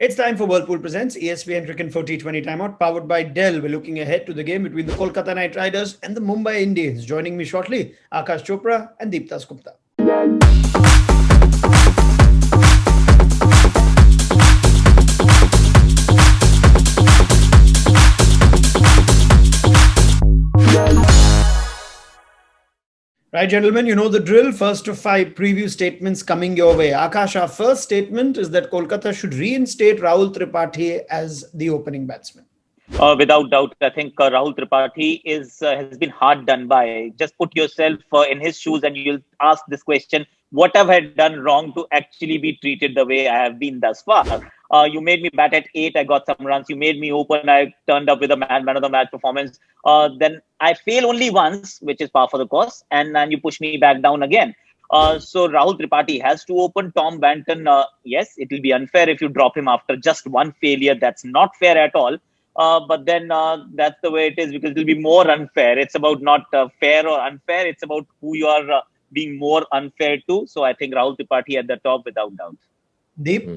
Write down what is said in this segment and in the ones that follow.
It's time for Whirlpool Presents ESPN Cricket for T20 Timeout, powered by Dell. We're looking ahead to the game between the Kolkata Knight Riders and the Mumbai Indians. Joining me shortly, Akash Chopra and Deeptas Gupta. Right, gentlemen, you know the drill. First of five preview statements coming your way. Akash, our first statement is that Kolkata should reinstate Rahul Tripathi as the opening batsman. Without doubt, I think Rahul Tripathi has been hard done by. Just put yourself in his shoes and you'll ask this question: what have I done wrong to actually be treated the way I have been thus far? You made me bat at 8, I got some runs. You made me open, I turned up with a man of the match performance. Then I fail only once, which is par for the course, and then you push me back down again. So Rahul Tripathi has to open. Tom Banton, yes, it will be unfair if you drop him after just one failure. That's not fair at all. But then that's the way it is, because it will be more unfair. It's about not fair or unfair. It's about who you are being more unfair to. So I think Rahul Tripathi at the top without doubt. Deep?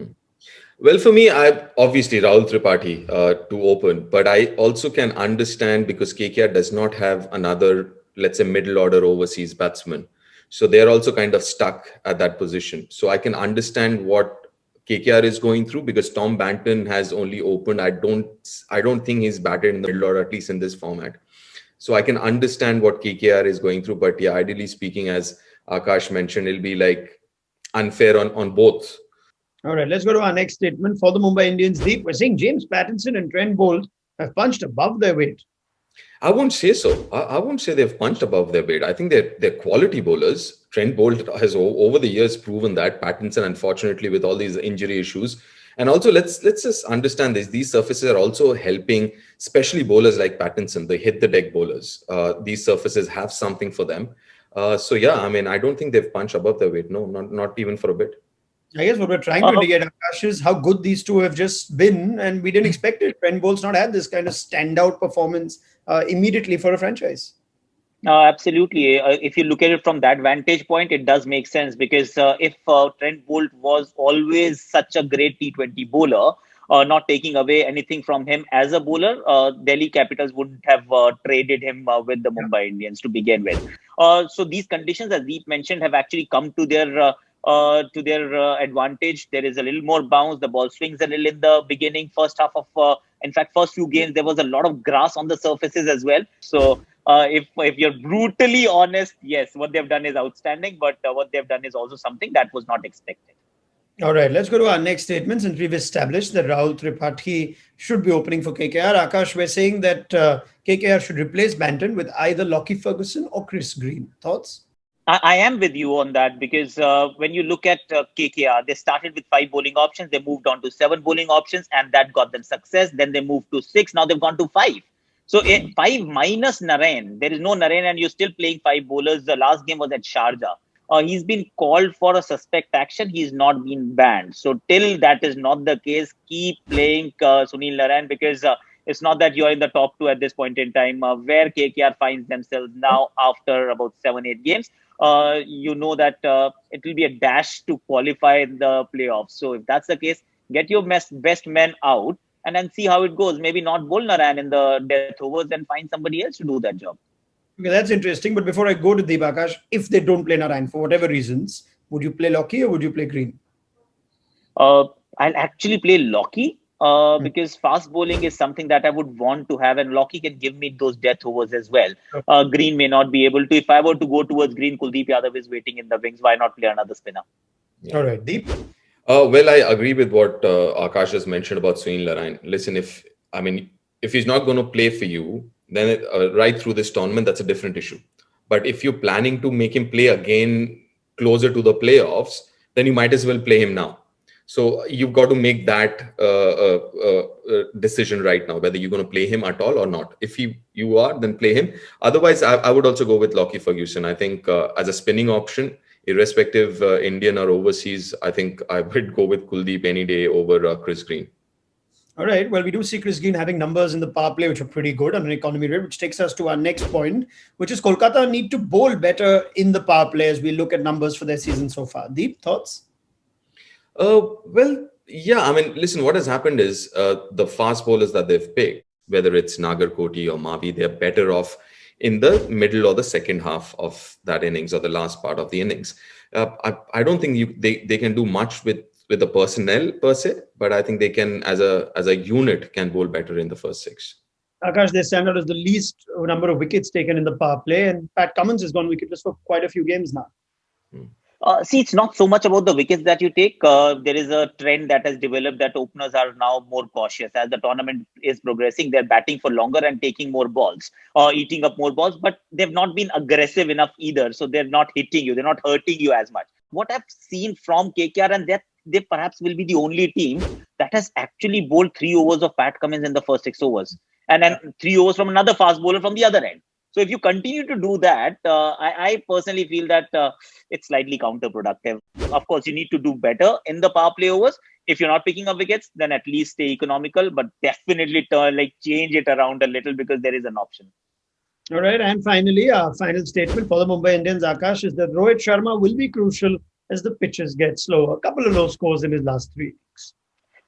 Well, for me, I obviously Rahul Tripathi to open, but I also can understand because KKR does not have another, let's say, middle order overseas batsman. So they're also kind of stuck at that position. So I can understand what KKR is going through, because Tom Banton has only opened. I don't think he's batted in the middle order, at least in this format. So I can understand what KKR is going through. But yeah, ideally speaking, as Akash mentioned, it'll be like unfair on both. All right, let's go to our next statement for the Mumbai Indians. Deep, we're saying James Pattinson and Trent Boult have punched above their weight. I won't say so. I won't say they've punched above their weight. I think they're quality bowlers. Trent Boult has over the years proven that. Pattinson, unfortunately, with all these injury issues. And also, let's just understand this. These surfaces are also helping, especially bowlers like Pattinson, the hit the deck bowlers. These surfaces have something for them. So yeah, I mean, I don't think they've punched above their weight. No, not even for a bit. I guess what we're trying to indicate, Akash, is how good these two have just been, and we didn't expect it. Trent Boult's not had this kind of standout performance immediately for a franchise. Absolutely. If you look at it from that vantage point, it does make sense, because if Trent Boult was always such a great T20 bowler, not taking away anything from him as a bowler, Delhi Capitals wouldn't have traded him with the Mumbai Indians to begin with. So these conditions, as Deep mentioned, have actually come to their advantage. There is a little more bounce. The ball swings a little in the beginning, first half of, in fact, first few games, there was a lot of grass on the surfaces as well. So if you're brutally honest, yes, what they've done is outstanding, but what they've done is also something that was not expected. All right, let's go to our next statement. Since we've established that Rahul Tripathi should be opening for KKR, Akash, we're saying that KKR should replace Banton with either Lockie Ferguson or Chris Green. Thoughts? I am with you on that, because when you look at KKR, they started with 5 bowling options. They moved on to 7 bowling options, and that got them success. Then they moved to 6. Now they've gone to 5. So 5 minus Narain. There is no Narain, and you're still playing 5 bowlers. The last game was at Sharjah. He's been called for a suspect action. He's not been banned. So till that is not the case, keep playing Sunil Narain, because it's not that you're in the top 2 at this point in time. Where KKR finds themselves now after about 7-8 games, you know that it will be a dash to qualify the playoffs. So if that's the case, get your best men out and then see how it goes. Maybe not bowl Narayan in the death overs and find somebody else to do that job. Okay, that's interesting. But before I go to Akash, if they don't play Narayan for whatever reasons, would you play Lockie or would you play Green? I'll actually play Lockie. Because fast bowling is something that I would want to have, and Lockie can give me those death overs as well. Green may not be able to. If I were to go towards Green, Kuldeep Yadav is waiting in the wings. Why not play another spinner? Yeah. All right, Deep. Well, I agree with what Akash has mentioned about Sunil Narayan. Listen, if he's not going to play for you, then right through this tournament, that's a different issue. But if you're planning to make him play again closer to the playoffs, then you might as well play him now. So you've got to make that decision right now, whether you're going to play him at all or not. If you are, then play him. Otherwise, I would also go with Lockie Ferguson. I think as a spinning option, irrespective Indian or overseas, I think I would go with Kuldeep any day over Chris Green. All right. Well, we do see Chris Green having numbers in the power play, which are pretty good on an economy rate, which takes us to our next point, which is Kolkata need to bowl better in the power play as we look at numbers for their season so far. Deep, thoughts? Well, Yeah, I mean, listen, what has happened is the fast bowlers that they've picked, whether it's Nagarkoti or Mavi, they're better off in the middle or the second half of that innings or the last part of the innings. I don't think they can do much with the personnel per se, but I think they can, as a unit, can bowl better in the first six. Akash, they stand out as the least number of wickets taken in the power play, and Pat Cummins has gone wicketless for quite a few games now. See, it's not so much about the wickets that you take. There is a trend that has developed that openers are now more cautious. As the tournament is progressing, they're batting for longer and taking more balls, eating up more balls, but they've not been aggressive enough either. So they're not hitting you, they're not hurting you as much. What I've seen from KKR, and that they perhaps will be the only team that has actually bowled 3 overs of Pat Cummins in the first 6 overs, and then 3 overs from another fast bowler from the other end. So if you continue to do that, I personally feel that it's slightly counterproductive. Of course, you need to do better in the power play overs. If you're not picking up wickets, then at least stay economical, but definitely change it around a little because there is an option. All right, and finally, our final statement for the Mumbai Indians, Akash, is that Rohit Sharma will be crucial as the pitches get slower. A couple of low scores in his last 3 innings.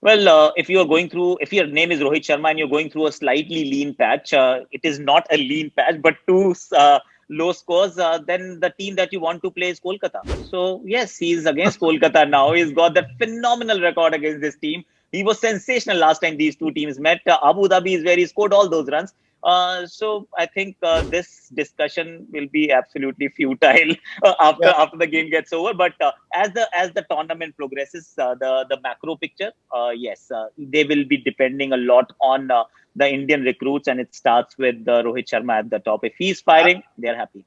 Well, if your name is Rohit Sharma and you're going through a slightly lean patch, it is not a lean patch, but two low scores, then the team that you want to play is Kolkata. So, yes, he's against Kolkata now. He's got that phenomenal record against this team. He was sensational last time these two teams met. Abu Dhabi is where he scored all those runs. So I think this discussion will be absolutely futile after the game gets over. But as the tournament progresses, the macro picture, yes, they will be depending a lot on the Indian recruits, and it starts with Rohit Sharma at the top. If he's firing, they're happy.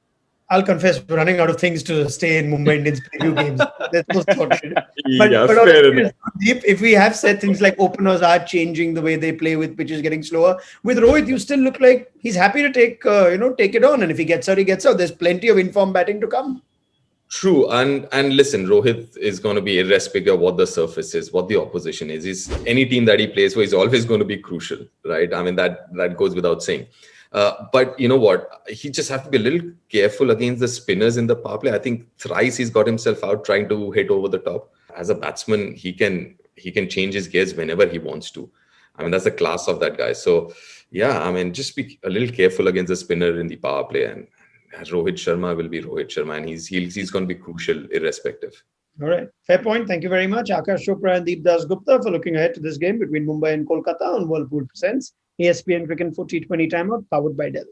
I'll confess, we're running out of things to stay in Mumbai Indians preview games. That's so sorted. But fair enough. Deep, if we have said things like openers are changing the way they play with pitches getting slower, with Rohit, you still look like he's happy to take it on. And if he gets out, he gets out. There's plenty of informed batting to come. True, and listen, Rohit is going to be irrespective of what the surface is, what the opposition is. He's any team that he plays for is always going to be crucial, right? I mean that goes without saying. But you know what? He just have to be a little careful against the spinners in the power play. I think thrice he's got himself out trying to hit over the top. As a batsman, he can change his gears whenever he wants to. I mean, that's the class of that guy. So yeah, I mean, just be a little careful against the spinner in the power play, and Rohit Sharma will be Rohit Sharma, and he's going to be crucial irrespective. All right. Fair point. Thank you very much, Akash Chopra and Deep Das Gupta, for looking ahead to this game between Mumbai and Kolkata on Whirlpool Presents ESPN Cricket for T20 Timeout, powered by Dell.